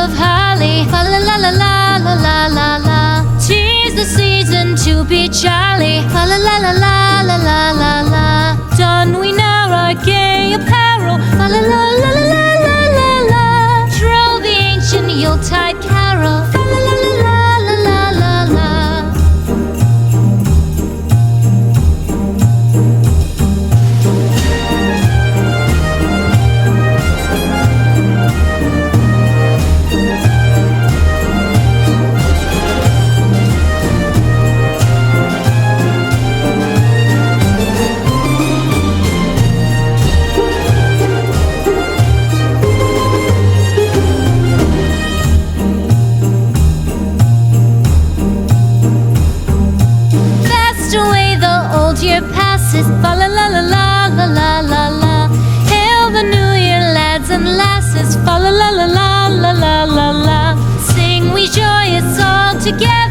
of holly, fa la la la la la la la la. 'Tis the season to be jolly, fa la la la la la la la la. Don we now our gay apparel, fa la la la la la la la la. Troll the ancient Yuletide carol, fa la la la la la la la la. Year passes, fa la la la la la la la la. Hail the new year, lads and lasses, fa la la la la la la la la. Sing we joyous all together.